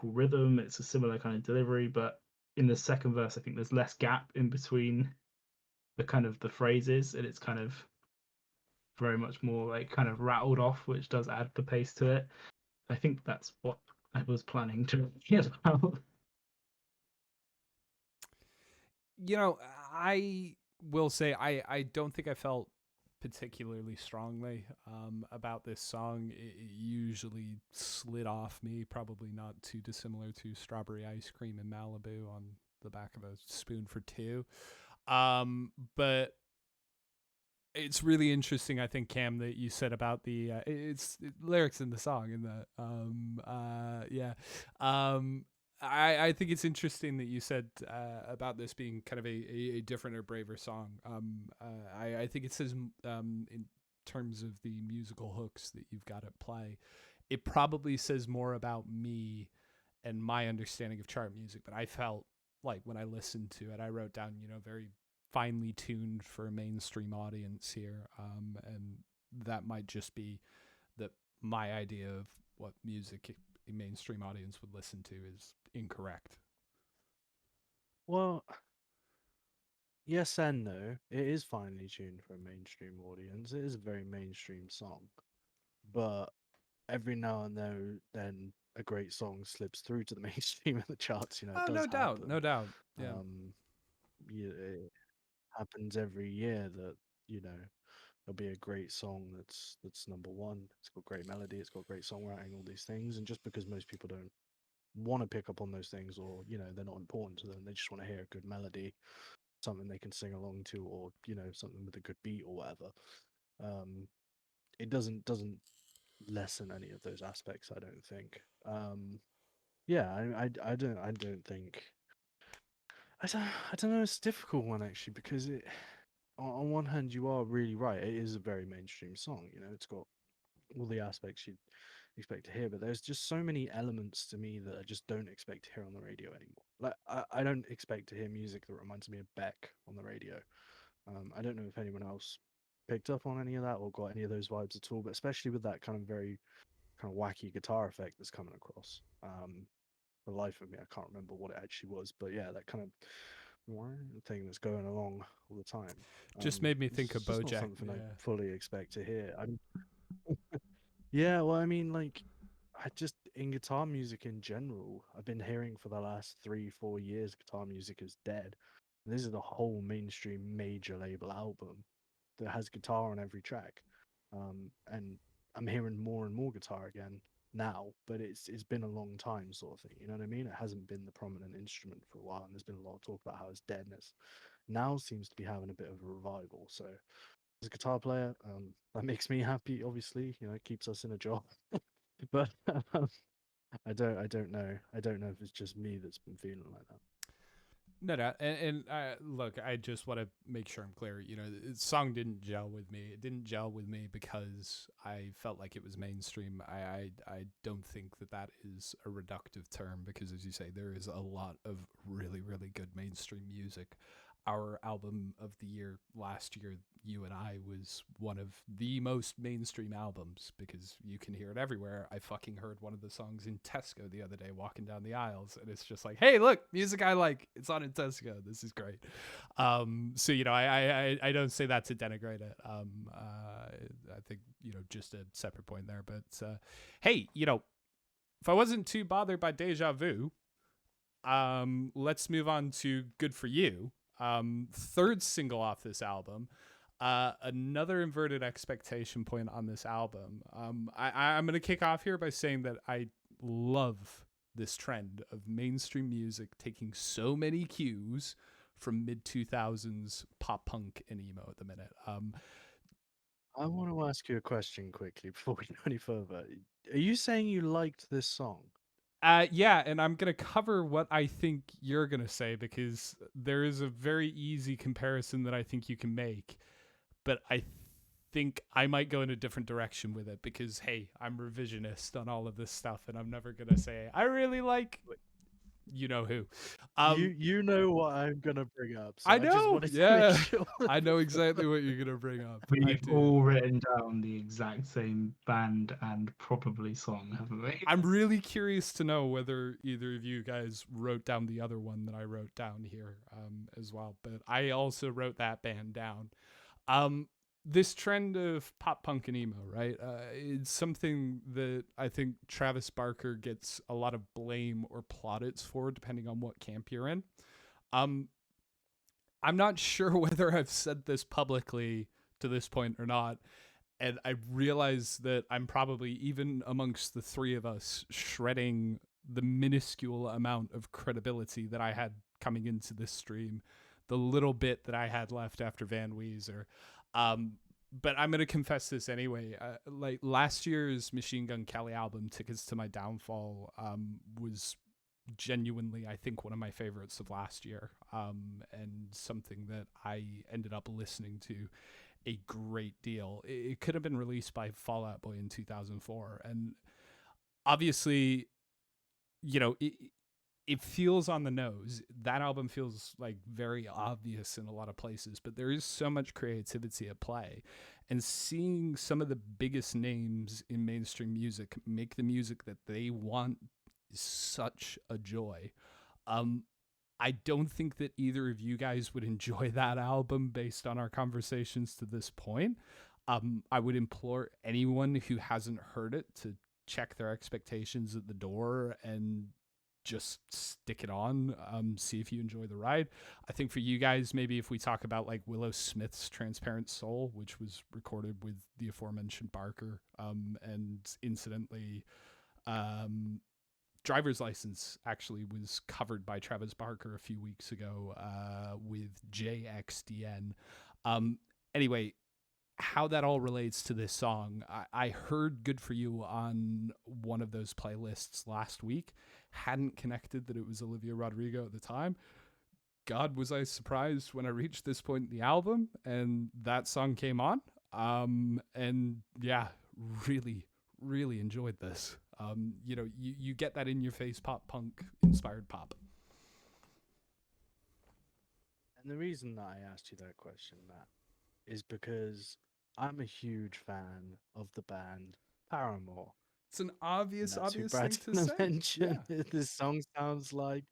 rhythm. It's a similar kind of delivery, but in the second verse, I think there's less gap in between the kind of the phrases, and it's kind of very much more like kind of rattled off, which does add the pace to it. I think that's what I was planning to get about. You know, I will say I don't think I felt particularly strongly about this song. It usually slid off me, probably not too dissimilar to Strawberry Ice Cream in Malibu on the back of a spoon for two. But it's really interesting, I think, Cam, that you said about the lyrics in the song and the yeah. Um, I think it's interesting that you said about this being kind of a different or braver song. I think it says in terms of the musical hooks that you've got at play, it probably says more about me and my understanding of chart music. But I felt like when I listened to it, I wrote down, very finely tuned for a mainstream audience here, and that might just be that my idea of what music a mainstream audience would listen to is incorrect. Well, yes and no. It is finely tuned for a mainstream audience. It is a very mainstream song, but every now and then a great song slips through to the mainstream of the charts. It Oh, does no doubt, happen. no doubt. Yeah, Um, yeah, it happens every year that you know there'll be a great song that's number one. It's got great melody, it's got great songwriting, all these things, and just because most people don't want to pick up on those things, or they're not important to them, they just want to hear a good melody, something they can sing along to, or something with a good beat or whatever. Um, it doesn't lessen any of those aspects, I don't think. Yeah, I don't think I don't know. It's a difficult one actually because on one hand you are really right. It is a very mainstream song. It's got all the aspects you'd expect to hear, but there's just so many elements to me that I just don't expect to hear on the radio anymore. Like I don't expect to hear music that reminds me of Beck on the radio. I don't know if anyone else picked up on any of that or got any of those vibes at all, but especially with that kind of very kind of wacky guitar effect that's coming across. For the life of me, I can't remember what it actually was, but yeah, that kind of thing that's going along all the time. just made me think of It's just not BoJack. something I Yeah. fully expect to hear. Yeah, well, I mean, like, I just in guitar music in general, I've been hearing for the last 3, 4 years, guitar music is dead. This is the whole mainstream major label album that has guitar on every track, and I'm hearing more and more guitar again now, but it's been a long time, sort of thing. You know what I mean? It hasn't been the prominent instrument for a while, and there's been a lot of talk about how it's dead, and it's now seems to be having a bit of a revival. So as a guitar player, that makes me happy. Obviously, it keeps us in a job. But I don't know. I don't know if it's just me that's been feeling like that. No, no, and look, I just want to make sure I'm clear. The song didn't gel with me. It didn't gel with me because I felt like it was mainstream. I don't think that that is a reductive term because, as you say, there is a lot of really, really good mainstream music. Our album of the year last year, You and I, was one of the most mainstream albums because you can hear it everywhere. I fucking heard one of the songs in Tesco the other day walking down the aisles, and it's just like, hey, look, music I like. It's on in Tesco. This is great. So I don't say that to denigrate it. I think just a separate point there. But hey, if I wasn't too bothered by Deja Vu, let's move on to Good For You. Third single off this album. Another inverted expectation point on this album. I'm going to kick off here by saying that I love this trend of mainstream music taking so many cues from mid 2000s pop punk and emo at the minute. I want to ask you a question quickly before we go any further. Are you saying you liked this song? Yeah, and I'm gonna cover what I think you're gonna say because there is a very easy comparison that I think you can make, but I think I might go in a different direction with it because hey, I'm revisionist on all of this stuff, and I'm never gonna say I really like you know who. You know what I'm gonna bring up, so I I just know, wanted to make yeah. sure. I know exactly what you're gonna bring up. I We've do. all written down the exact same band and probably song, haven't we? I'm really curious to know whether either of you guys wrote down the other one that I wrote down here as well. But I also wrote that band down. Um, this trend of pop punk and emo, right? It's something that I think Travis Barker gets a lot of blame or plaudits for, depending on what camp you're in. Um, I'm not sure whether I've said this publicly to this point or not, and I realize that I'm probably, even amongst the three of us, shredding the minuscule amount of credibility that I had coming into this stream, the little bit that I had left after Van Weezer. Um, but I'm gonna confess this anyway. Like last year's Machine Gun Kelly album, "Tickets to My Downfall," was genuinely, I think, one of my favorites of last year, and something that I ended up listening to a great deal. It could have been released by Fall Out Boy in 2004, and obviously, it feels on the nose. That album feels like very obvious in a lot of places, but there is so much creativity at play. And seeing some of the biggest names in mainstream music make the music that they want is such a joy. Um, I don't think that either of you guys would enjoy that album based on our conversations to this point. I would implore anyone who hasn't heard it to check their expectations at the door and just stick it on. See if you enjoy the ride. I think for you guys, maybe if we talk about like Willow Smith's Transparent Soul, which was recorded with the aforementioned Barker, and incidentally, Driver's License actually was covered by Travis Barker a few weeks ago with JXDN. Um, anyway, how that all relates to this song, I heard Good For You on one of those playlists last week. Hadn't connected that it was Olivia Rodrigo at the time. God, was I surprised when I reached this point in the album and that song came on. And yeah, really, really enjoyed this. You get that in your face pop punk inspired pop. And the reason that I asked you that question, Matt, is because I'm a huge fan of the band Paramore. It's an And obvious, that's who obvious thing Brad's to gonna say. mention. Yeah. This song sounds like.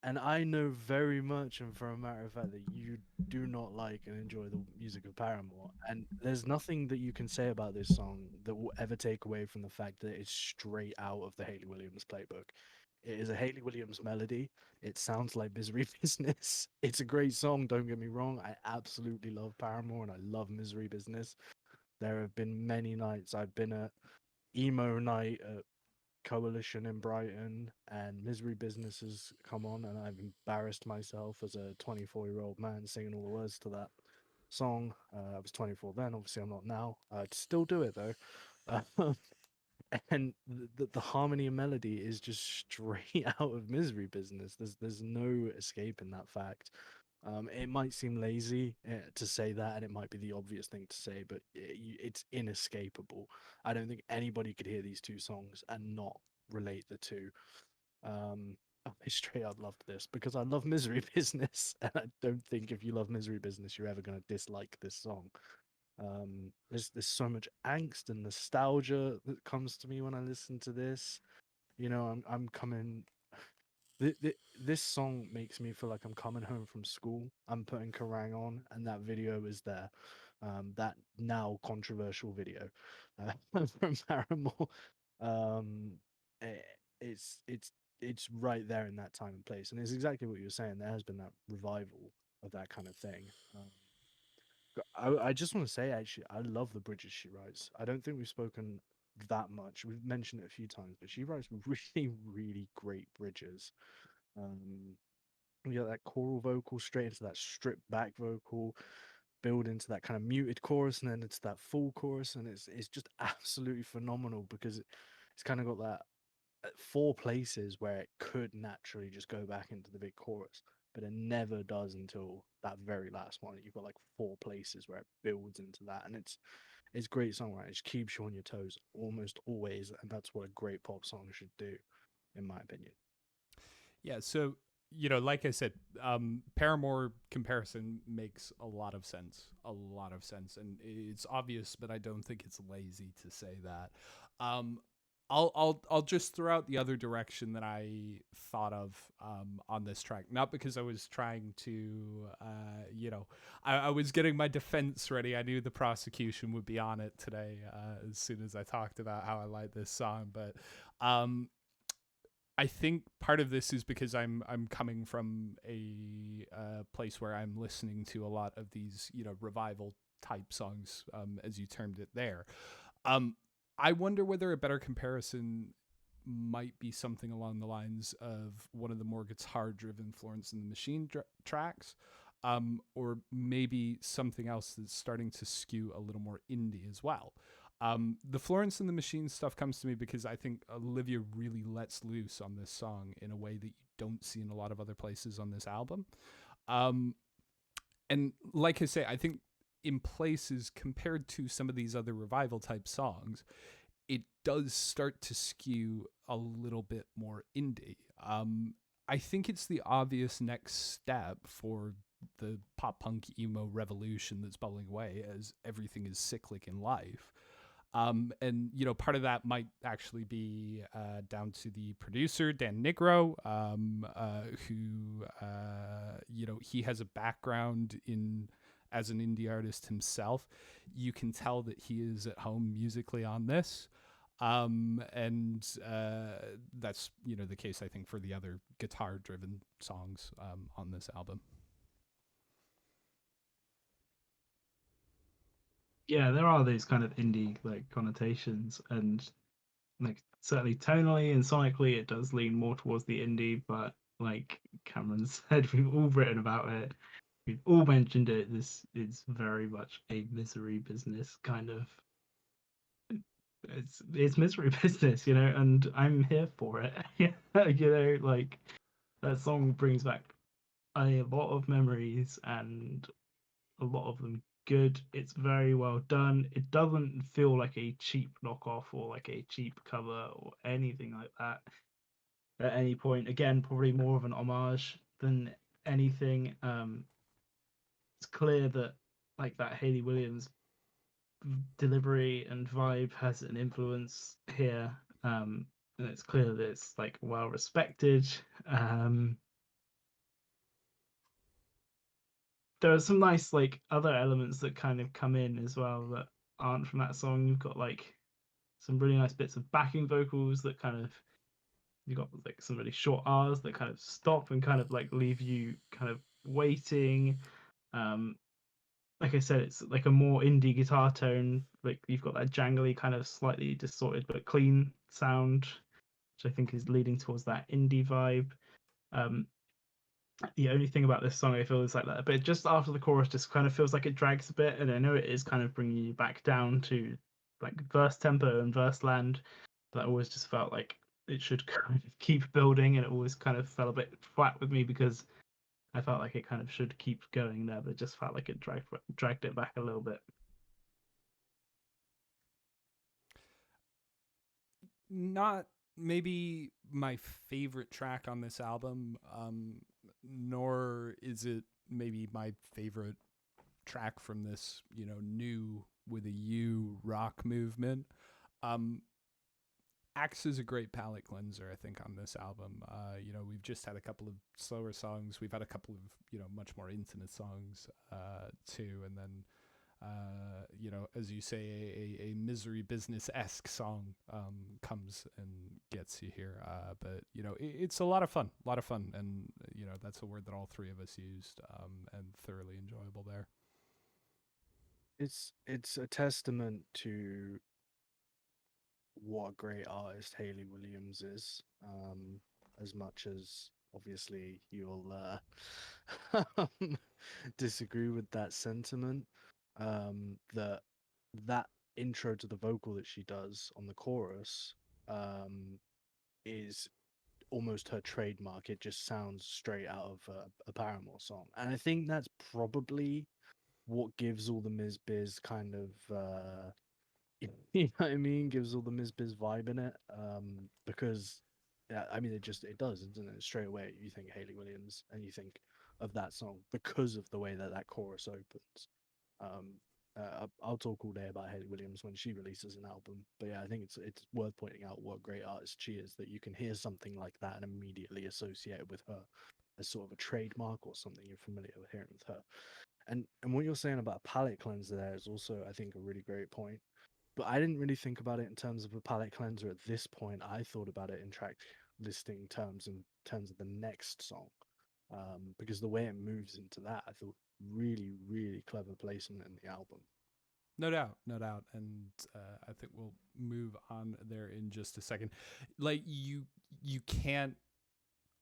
And I know very much, and for a matter of fact, that you do not like and enjoy the music of Paramore. And there's nothing that you can say about this song that will ever take away from the fact that it's straight out of the Hayley Williams playbook. It is a Hayley Williams melody. It sounds like Misery Business. It's a great song, don't get me wrong. I absolutely love Paramore and I love Misery Business. There have been many nights I've been at emo night at Coalition in Brighton, and Misery Business has come on, and I've embarrassed myself as a 24-year-old man singing all the words to that song. I was 24 then, obviously I'm not now. I'd still do it though. Um, and the harmony and melody is just straight out of Misery Business. There's no escaping that fact. It might seem lazy to say that, and it might be the obvious thing to say, but it's inescapable. I don't think anybody could hear these two songs and not relate the two. I straight up loved this because I love Misery Business, and I don't think if you love Misery Business, you're ever going to dislike this song. There's so much angst and nostalgia that comes to me when I listen to this. I'm coming this song makes me feel like I'm coming home from school. I'm putting Kerrang on, and that video is there. That now controversial video from Paramore. Um, eh, it's right there in that time and place, and it's exactly what you were saying. There has been that revival of that kind of thing. I just want to say, actually, I love the bridges she writes. I don't think we've spoken that much. We've mentioned it a few times, but she writes really, really great bridges. Um, we got that choral vocal straight into that stripped back vocal, build into that kind of muted chorus, and then into that full chorus, and it's just absolutely phenomenal because it's kind of got that four places where it could naturally just go back into the big chorus, but it never does until that very last one. You've got like four places where it builds into that, and it's great songwriting. It just keeps you on your toes almost always, and that's what a great pop song should do, in my opinion. Yeah, so like I said, Paramore comparison makes a lot of sense, and it's obvious, but I don't think it's lazy to say that. Um, I'll just throw out the other direction that I thought of on this track, not because I was trying to, I was getting my defense ready. I knew the prosecution would be on it today as soon as I talked about how I like this song, but um, I think part of this is because I'm coming from a place where I'm listening to a lot of these revival type songs, as you termed it there. Um, I wonder whether a better comparison might be something along the lines of one of the more guitar-driven Florence and the Machine tracks, or maybe something else that's starting to skew a little more indie as well. The Florence and the Machine stuff comes to me because I think Olivia really lets loose on this song in a way that you don't see in a lot of other places on this album. Um, and like I say, I think in places compared to some of these other revival type songs, it does start to skew a little bit more indie. I think it's the obvious next step for the pop punk emo revolution that's bubbling away as everything is cyclic in life. And part of that might actually be down to the producer Dan Nigro, who he has a background in as an indie artist himself. You can tell that he is at home musically on this. And that's the case I think for the other guitar driven songs on this album. Yeah, there are these kind of indie like connotations, and like certainly tonally and sonically it does lean more towards the indie, but like Cameron said, we've all written about it, we've all mentioned it. This is very much a misery business kind of. It's misery business, and I'm here for it. Yeah, like that song brings back a lot of memories, and a lot of them good. It's very well done. It doesn't feel like a cheap knockoff or like a cheap cover or anything like that at any point. Again, probably more of an homage than anything. It's clear that like that Hayley Williams delivery and vibe has an influence here. And it's clear that it's like well respected. Um, there are some nice like other elements that kind of come in as well that aren't from that song. You've got like some really nice bits of backing vocals that kind of, you've got like some really short R's that kind of stop and kind of like leave you kind of waiting. Um, like I said, it's like a more indie guitar tone. Like you've got that jangly kind of slightly distorted but clean sound, which I think is leading towards that indie vibe. Um, the only thing about this song I feel is like that, but just after the chorus just kind of feels like it drags a bit, and I know it is kind of bringing you back down to like verse tempo and verse land, but I always just felt like it should kind of keep building, and it always kind of fell a bit flat with me because I felt like it kind of should keep going there, but it just felt like it dragged it back a little bit. Not maybe my favorite track on this album, nor is it maybe my favorite track from this, new with a U rock movement. Um, acts as a great palate cleanser, I think, on this album. We've just had a couple of slower songs. We've had a couple of, much more intimate songs too. And then, as you say, a misery business esque song comes and gets you here. But, it's a lot of fun, And, that's a word that all three of us used and thoroughly enjoyable there. It's a testament to what a great artist Hayley Williams is. As much as obviously you'll disagree with that sentiment, that that intro to the vocal that she does on the chorus is almost her trademark. It just sounds straight out of a Paramore song, and I think that's probably what gives all the Ms. Biz kind of you know what I mean? Gives all the Ms. Biz vibe in it. Because Yeah, I mean, it does, doesn't it? Straight away, you think Hayley Williams, and you think of that song because of the way that that chorus opens. Um, I'll talk all day about Hayley Williams when she releases an album, but yeah, I think it's worth pointing out what a great artist she is. That you can hear something like that and immediately associate it with her as sort of a trademark or something you're familiar with hearing with her. And what you're saying about a palette cleanser there is also, I think, a really great point. But I didn't really think about it in terms of a palette cleanser at this point. I thought about it in track listing terms in terms of the next song, because the way it moves into that, I thought really, really clever placement in the album. No doubt, no doubt, and I think we'll move on there in just a second. Like you can't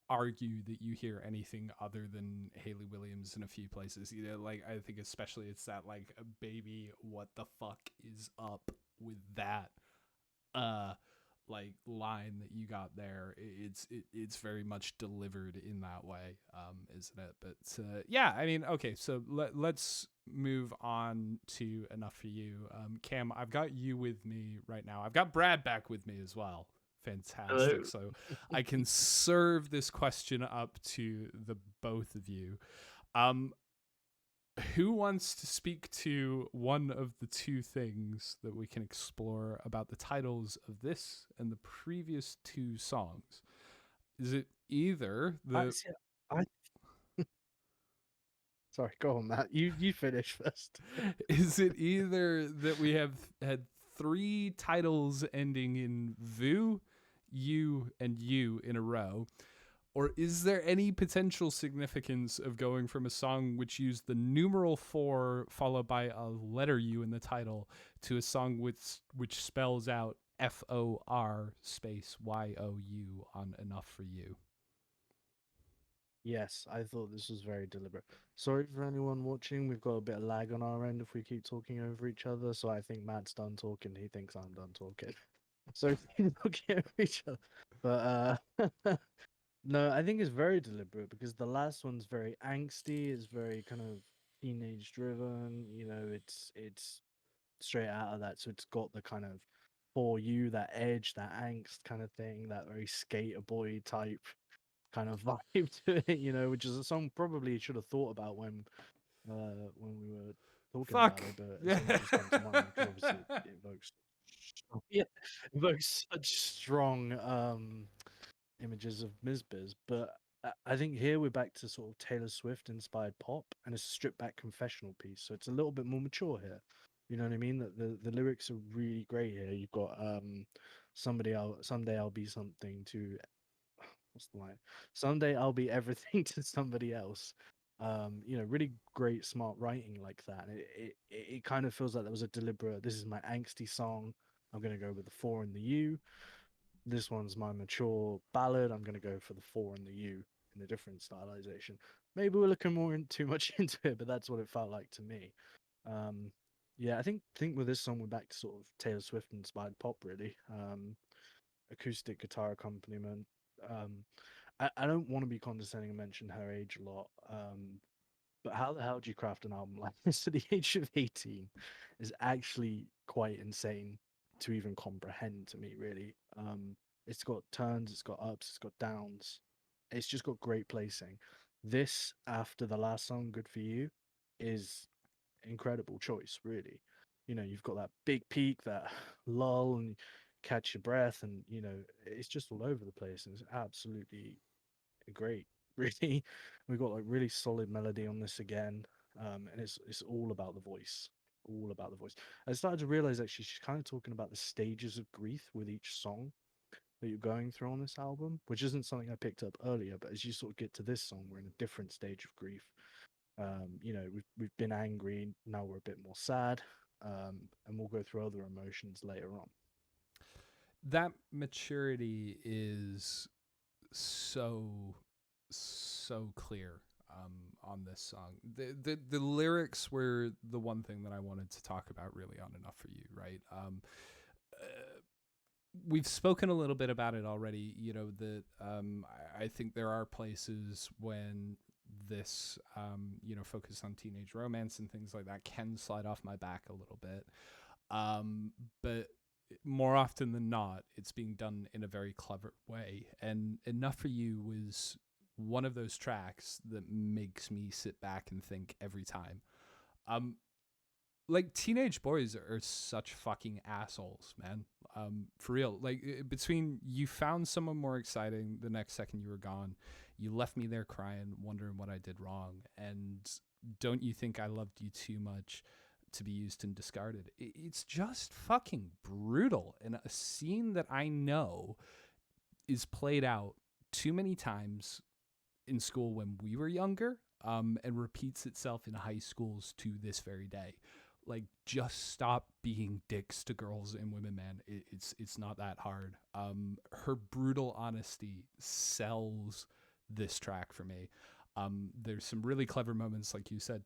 argue that you hear anything other than Hayley Williams in a few places. You know, like I think especially it's that like baby, what the fuck is up with that? Uh, like line that you got there. It's very much delivered in that way, isn't it? But yeah, I mean, okay, so let's move on to Enough for You. Cam, I've got you with me right now. I've got Brad back with me as well. Fantastic. Hello. So I can serve this question up to the both of you. Um, who wants to speak to one of the two things that we can explore about the titles of this and the previous two songs? Is it either I the see. I Sorry, go on, Matt. You finish first. is it either that we have had three titles ending in VU, you, and you in a row? Or is there any potential significance of going from a song which used the numeral 4 followed by a letter U in the title to a song which spells out FOR space YOU on Enough for You? Yes, I thought this was very deliberate. Sorry for anyone watching. We've got a bit of lag on our end if we keep talking over each other. So I think Matt's done talking. He thinks I'm done talking. So we keep talking over each other. But no, I think it's very deliberate because the last one's very angsty. It's very kind of teenage driven. You know, it's straight out of that. So it's got the kind of for you that edge, that angst kind of thing, that very skater boy type kind of vibe to it, you know, which is a song probably should have thought about when we were talking Fuck. about it, but it's Yeah. only just come to mind because obviously it evokes yeah, evokes such strong images of Biz. But I think here we're back to sort of Taylor Swift inspired pop and it's a stripped back confessional piece, so it's a little bit more mature here. You know what I mean? That the lyrics are really great here. You've got someday I'll be something to what's the line? Someday I'll be everything to somebody else. You know, really great, smart writing like that. And it kind of feels like that was a deliberate. This is my angsty song. I'm gonna go with the four and the U. This one's my mature ballad. I'm gonna go for the four and the U in a different stylization. Maybe we're looking too much into it, but that's what it felt like to me. Um, yeah, I think with this song we're back to sort of Taylor Swift inspired pop, really. Acoustic guitar accompaniment. Um, I don't want to be condescending and mention her age a lot, but how the hell do you craft an album like this at the age of 18 is actually quite insane to even comprehend to me, really. It's got turns, it's got ups, it's got downs. It's just got great placing. This, after the last song, Good For You, is incredible choice, really. You know, you've got that big peak, that lull, and catch your breath, and you know, it's just all over the place, and it's absolutely great. Really, we've got like really solid melody on this again, and it's all about the voice, all about the voice. I started to realize actually she's kind of talking about the stages of grief with each song that you're going through on this album, which isn't something I picked up earlier, but as you sort of get to this song, we're in a different stage of grief. You know, we've been angry, now we're a bit more sad, and we'll go through other emotions later on. That maturity is so so clear on this song. The lyrics were the one thing that I wanted to talk about really on Enough for You, right? We've spoken a little bit about it already. You know that I think there are places when this you know focus on teenage romance and things like that can slide off my back a little bit. But more often than not, it's being done in a very clever way. And Enough for You was one of those tracks that makes me sit back and think every time. Um, like teenage boys are such fucking assholes, man. For real. Like between you found someone more exciting the next second you were gone, you left me there crying, wondering what I did wrong, and don't you think I loved you too much to be used and discarded? It's just fucking brutal, and a scene that I know is played out too many times in school when we were younger, and repeats itself in high schools to this very day. Like, just stop being dicks to girls and women, man. It's not that hard. Her brutal honesty sells this track for me. There's some really clever moments, like you said,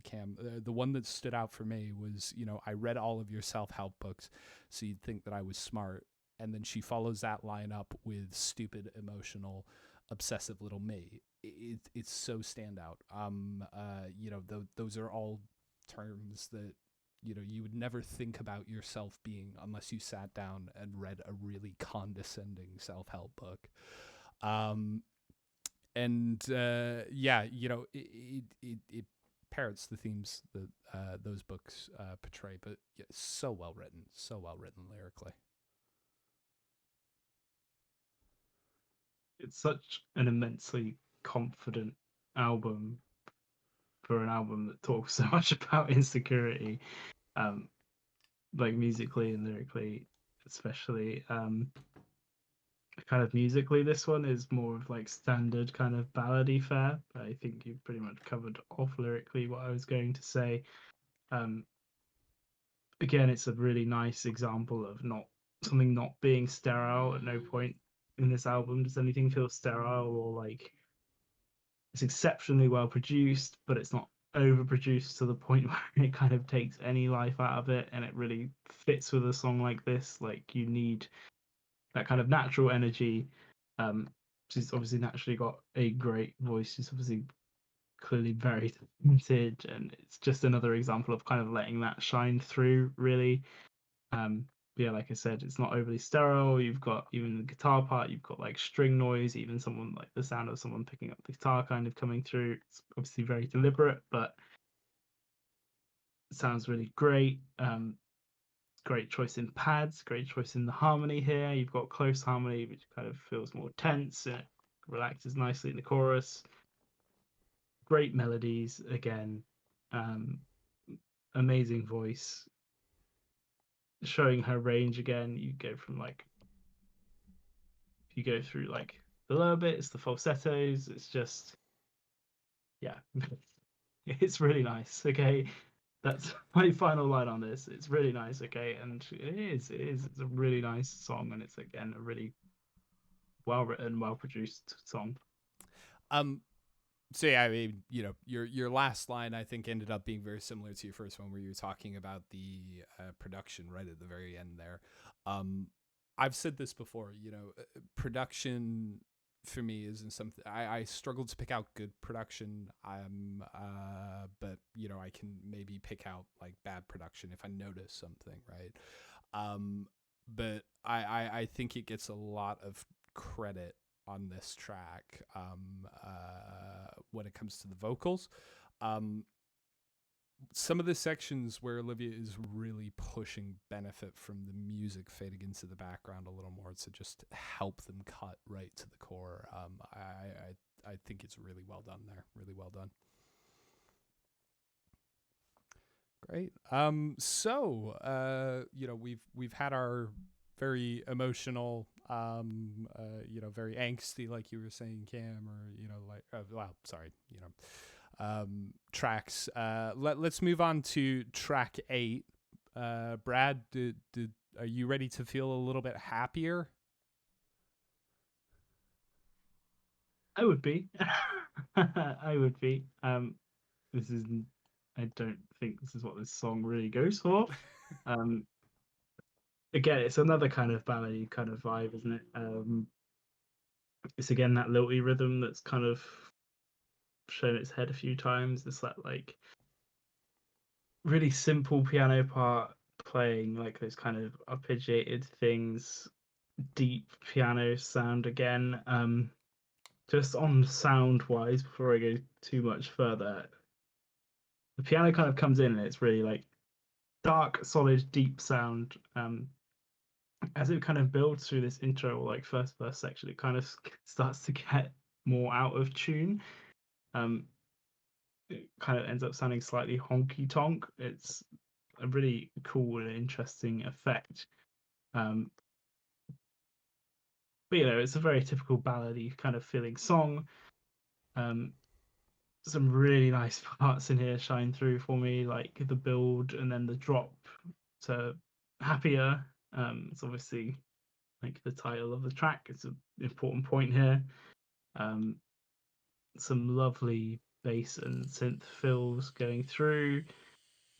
Cam. The one that stood out for me was, I read all of your self-help books, so you'd think that I was smart. And then she follows that line up with stupid, emotional, obsessive little me. It's so standout. Those are all terms that you would never think about yourself being unless you sat down and read a really condescending self-help book. It parrots the themes that those books portray, but yeah, so well written lyrically. It's such an immensely confident album for an album that talks so much about insecurity, like musically and lyrically, especially. Kind of musically, this one is more of like standard kind of ballady fare. I think you've pretty much covered off lyrically what I was going to say. Um, Again, it's a really nice example of not being sterile. At no point in this album does anything feel sterile or like it's exceptionally well produced, but it's not overproduced to the point where it kind of takes any life out of it, and it really fits with a song like this. Like you need that kind of natural energy. She's obviously naturally got a great voice. She's obviously clearly very talented, and it's just another example of kind of letting that shine through, really. Yeah, like I said, it's not overly sterile. You've got even the guitar part, you've got like string noise, even someone like the sound of someone picking up the guitar kind of coming through. It's obviously very deliberate, but it sounds really great. Great choice in pads, great choice in the harmony here. You've got close harmony, which kind of feels more tense and it relaxes nicely in the chorus. Great melodies again, um, amazing voice. Showing her range again, you go from like you go through like the lower bits, the falsettos. It's just yeah, it's really nice. Okay, that's my final line on this. It's really nice. Okay, and it's a really nice song, and it's again a really well written, well produced song. Um, so yeah, I mean, your last line I think ended up being very similar to your first one, where you were talking about the production right at the very end there. I've said this before, production for me isn't something I struggle to pick out good production. But I can maybe pick out like bad production if I notice something, right? But I think it gets a lot of credit on this track when it comes to the vocals. Some of the sections where Olivia is really pushing benefit from the music fading into the background a little more to just help them cut right to the core. I think it's really well done there. Really well done. Great. We've had our very emotional, very angsty, like you were saying, Cam, tracks. Let's move on to track 8. Brad, are you ready to feel a little bit happier? I would be. I would be. This is. I don't think this is what this song really goes for. Again, it's another kind of ballady kind of vibe, isn't it? It's again that lilty rhythm that's kind of shown its head a few times. It's that like really simple piano part playing like those kind of arpeggiated things, deep piano sound again. Just on sound wise, before I go too much further, the piano kind of comes in and it's really like dark, solid, deep sound. As it kind of builds through this intro or like first verse section, it kind of starts to get more out of tune. Um, it kind of ends up sounding slightly honky tonk. It's a really cool and interesting effect. Um, but it's a very typical ballady kind of feeling song. Um, some really nice parts in here shine through for me, like the build and then the drop to happier. It's obviously like the title of the track. It's an important point here. Um, some lovely bass and synth fills going through.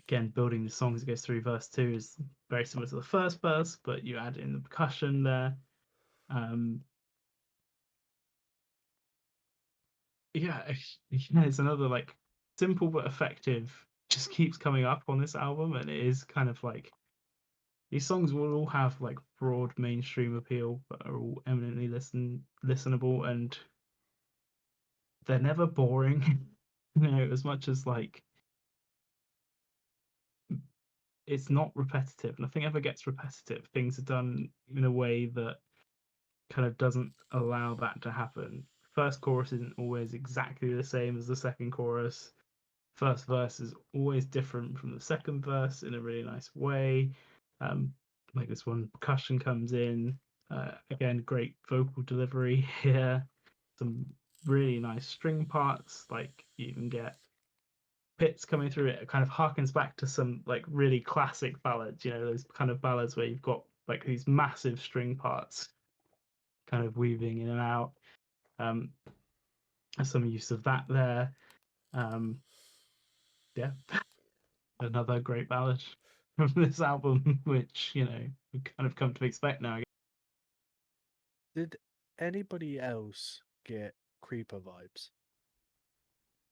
Again, building the song as it goes through. Verse 2 is very similar to the first verse, but you add in the percussion there. Um, yeah, it's another like simple but effective. Just keeps coming up on this album, and it is kind of like these songs will all have like broad mainstream appeal, but are all eminently listenable, and they're never boring. As much as like it's not repetitive. Nothing ever gets repetitive. Things are done in a way that kind of doesn't allow that to happen. First chorus isn't always exactly the same as the second chorus. First verse is always different from the second verse in a really nice way. Um, like this one, percussion comes in. Again, great vocal delivery here. Some really nice string parts. Like you even get bits coming through. It kind of harkens back to some like really classic ballads. Those kind of ballads where you've got like these massive string parts kind of weaving in and out. Um, some use of that there. Um, yeah, another great ballad from this album, which we kind of come to expect now. Did anybody else get Creeper vibes?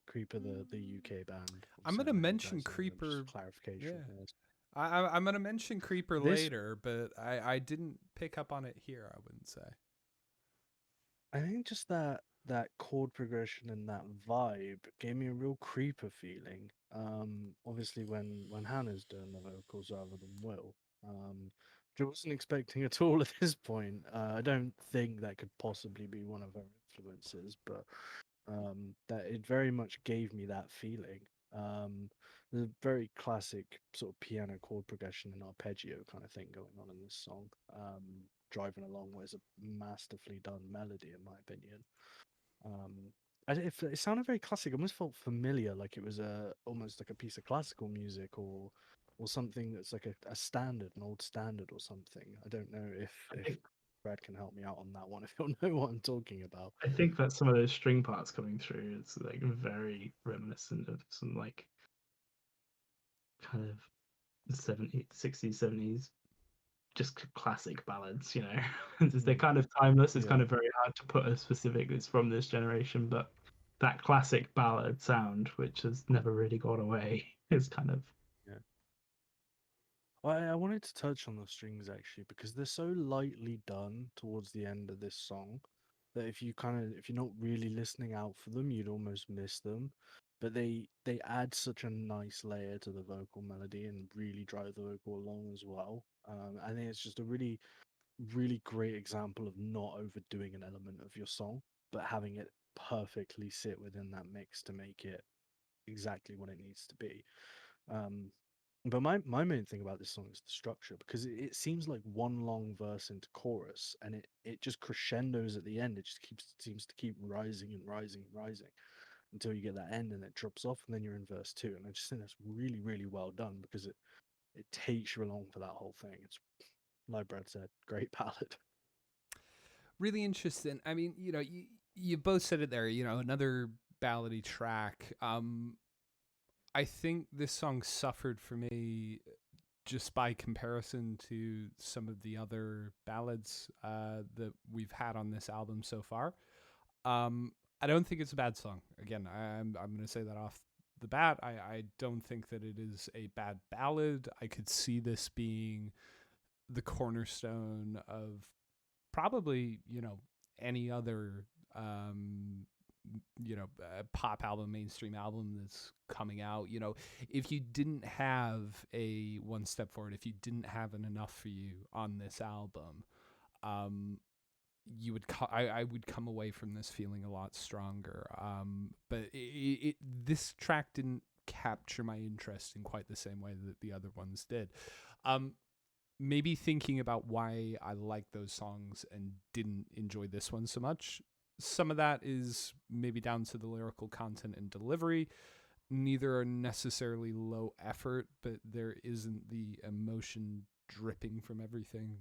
Creeper, the UK band. I'm Obviously, I gonna know you mention guys know them. Just Creeper. clarification. Yeah, Yes. I'm gonna mention Creeper This, later, but I didn't pick up on it here. I wouldn't say. I think, just that chord progression and that vibe gave me a real Creeper feeling. Obviously when Hannah's doing the vocals rather than Will. Which I wasn't expecting at all at this point. I don't think that could possibly be one of her influences, but that it very much gave me that feeling. There's a very classic sort of piano chord progression and arpeggio kind of thing going on in this song. Driving along with a masterfully done melody, in my opinion. Um, it sounded very classic. It almost felt familiar, like it was almost like a piece of classical music or something that's like a standard, an old standard or something. I don't know I if think Brad can help me out on that one if he'll know what I'm talking about. I think that some of those string parts coming through is like very reminiscent of some like kind of 70s, 60s, 70s just classic ballads. They're Mm, kind of timeless. It's kind yeah. of very hard to put a specific it's from this generation, but that classic ballad sound, which has never really gone away, is kind of Yeah. I wanted to touch on the strings actually because they're so lightly done towards the end of this song that if you're not really listening out for them, you'd almost miss them. But they add such a nice layer to the vocal melody and really drive the vocal along as well. I think it's just a really great example of not overdoing an element of your song, but having it perfectly sit within that mix to make it exactly what it needs to be. Um, but my main thing about this song is the structure because it seems like one long verse into chorus and it just crescendos at the end. It just seems to keep rising and rising and rising until you get that end and it drops off and then you're in verse two. And I just think that's really well done because it takes you along for that whole thing. It's like Brad said, great ballad. Really interesting. I mean, you both said it there. Another ballady track. I think this song suffered for me just by comparison to some of the other ballads that we've had on this album so far. I don't think it's a bad song. Again, I'm going to say that off the bat. I don't think that it is a bad ballad. I could see this being the cornerstone of probably, any other pop album, mainstream album that's coming out. If you didn't have a One Step Forward, if you didn't have an Enough for You on this album, you would I would come away from this feeling a lot stronger. But this track didn't capture my interest in quite the same way that the other ones did. Maybe thinking about why I like those songs and didn't enjoy this one so much. Some of that is maybe down to the lyrical content and delivery. Neither are necessarily low effort, but there isn't the emotion dripping from everything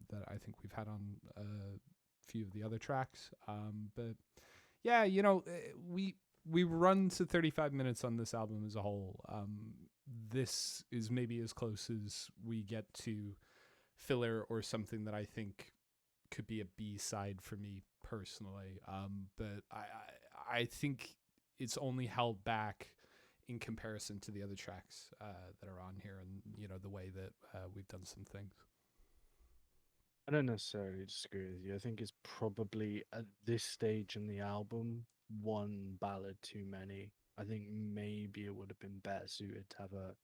that I think we've had on a few of the other tracks. But yeah, we run to 35 minutes on this album as a whole. This is maybe as close as we get to filler or something that I think could be a B-side for me personally. But I think it's only held back in comparison to the other tracks that are on here, and the way that we've done some things. I don't necessarily disagree with you. I think it's probably at this stage in the album one ballad too many. I think maybe it would have been better suited to have a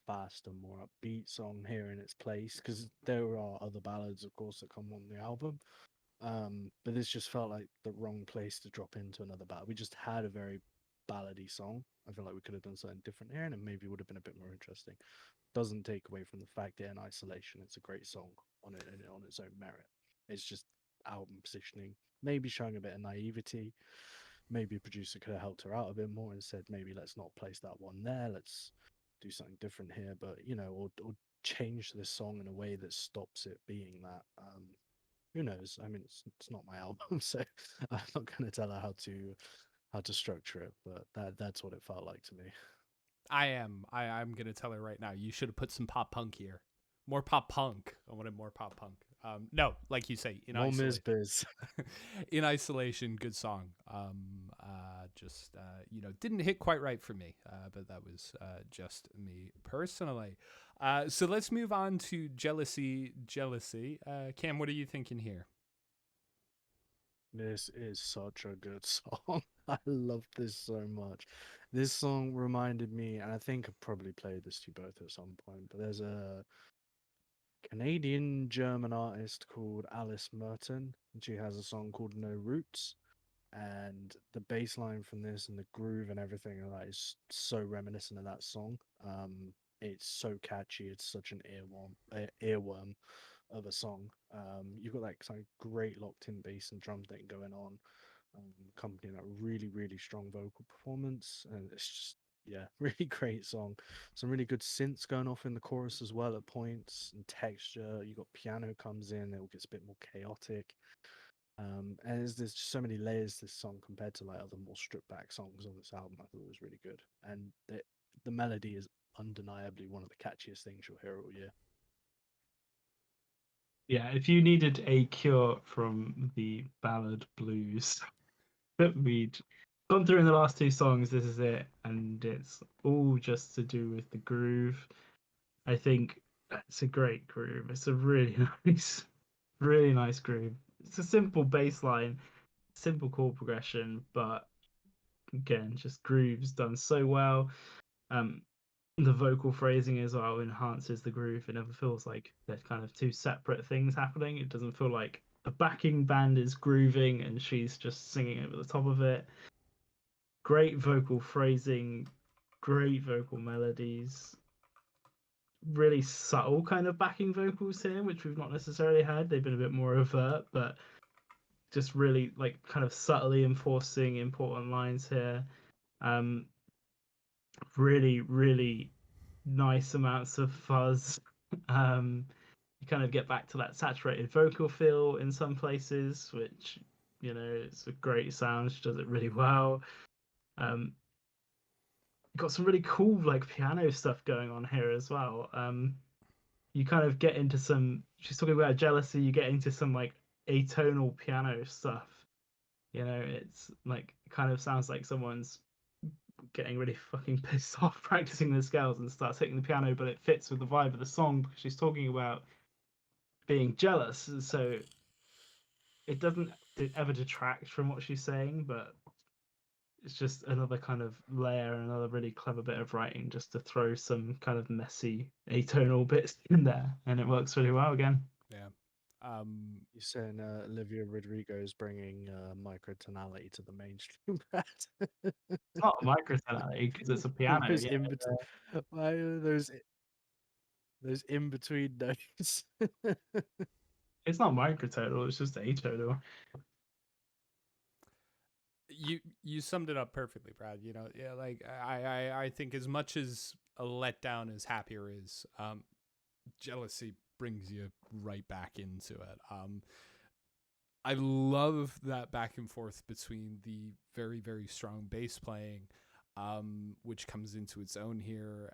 faster, more upbeat song here in its place, because there are other ballads, of course, that come on the album. But this just felt like the wrong place to drop into another ballad. We just had a very ballady song. I feel like we could have done something different here, and it maybe would have been a bit more interesting. Doesn't take away from the fact that in isolation, it's a great song on it on its own merit. It's just album positioning, maybe showing a bit of naivety. Maybe a producer could have helped her out a bit more and said, maybe let's not place that one there. Let's do something different here. But or change the song in a way that stops it being that. Who knows? I mean, it's not my album, so I'm not going to tell her how to structure it. But that's what it felt like to me. I'm gonna tell her right now. You should have put some pop punk here. More pop punk. I wanted more pop punk. No, like you say, More Ms. Biz. In isolation, good song. Just didn't hit quite right for me. But that was just me personally. So let's move on to Jealousy. Cam, what are you thinking here? This is such a good song. I love this so much. This song reminded me, and I think I've probably played this to you both at some point, but there's a Canadian German artist called Alice Merton, and she has a song called No Roots. And the bass line from this and the groove and everything like that is so reminiscent of that song. It's so catchy. It's such an earworm of a song. You've got that kind of great locked in bass and drum thing going on, accompanying that really, really strong vocal performance. And it's just, yeah, really great song. Some really good synths going off in the chorus as well at points, and texture. You got piano comes in, it all gets a bit more chaotic. And there's just so many layers to this song compared to like other more stripped back songs on this album. I thought it was really good, and the melody is undeniably one of the catchiest things you'll hear all year. Yeah, if you needed a cure from the ballad blues that we'd gone through in the last two songs, this is it, and it's all just to do with the groove. I think it's a great groove. It's a really really nice groove. It's a simple bass line, simple chord progression, but again, just grooves done so well. Um, the vocal phrasing as well enhances the groove. It never feels like there's kind of two separate things happening. It doesn't feel like the backing band is grooving and she's just singing over the top of it. Great vocal phrasing, great vocal melodies, really subtle kind of backing vocals here, which we've not necessarily had. They've been a bit more overt, but just really like kind of subtly enforcing important lines here. Um, really, really nice amounts of fuzz. You kind of get back to that saturated vocal feel in some places, which it's a great sound. She does it really well. Got some really cool like piano stuff going on here as well. You kind of get into some. She's talking about jealousy. You get into some like atonal piano stuff. It's like kind of sounds like someone's getting really fucking pissed off practicing the scales and starts hitting the piano, but it fits with the vibe of the song because she's talking about being jealous. And so it doesn't ever detract from what she's saying, but it's just another kind of layer, another really clever bit of writing just to throw some kind of messy atonal bits in there, and it works really well again. Yeah. You're saying Olivia Rodrigo is bringing microtonality to the mainstream pad. It's not a microtonality because it's a piano. those Yeah, in those in between notes. it's not microtonal. It's just atonal. You summed it up perfectly, Brad. You know, yeah, like I think as much as a letdown as Happier is, Jealousy brings you right back into it. I love that back and forth between the very, very strong bass playing, which comes into its own here,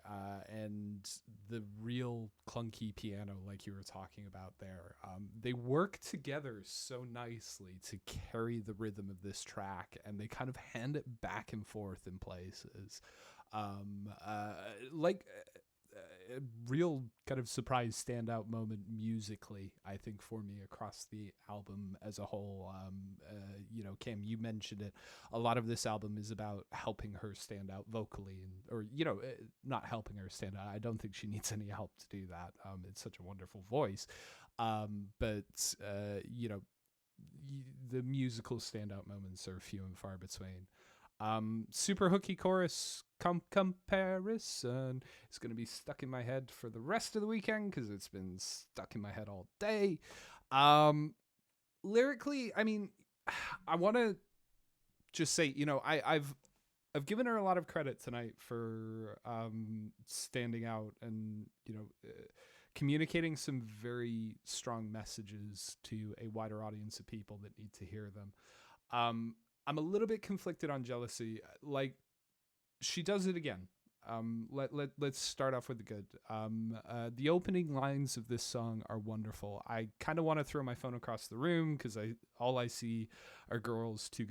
and the real clunky piano, like you were talking about there. They work together so nicely to carry the rhythm of this track, and they kind of hand it back and forth in places. Like a real kind of surprise standout moment musically, I think, for me across the album as a whole. You know, Cam, you mentioned it. A lot of this album is about helping her stand out vocally, or you know, not helping her stand out. I don't think she needs any help to do that. It's such a wonderful voice, but you know, the musical standout moments are few and far between. Super hooky chorus comparison is going to be stuck in my head for the rest of the weekend because it's been stuck in my head all day. Lyrically, I mean, I want to just say, you know, I've given her a lot of credit tonight for standing out and, you know, communicating some very strong messages to a wider audience of people that need to hear them. I'm a little bit conflicted on Jealousy. Like, she does it again. Let's start off with the good. The opening lines of this song are wonderful. I kind of want to throw my phone across the room because all I see are girls too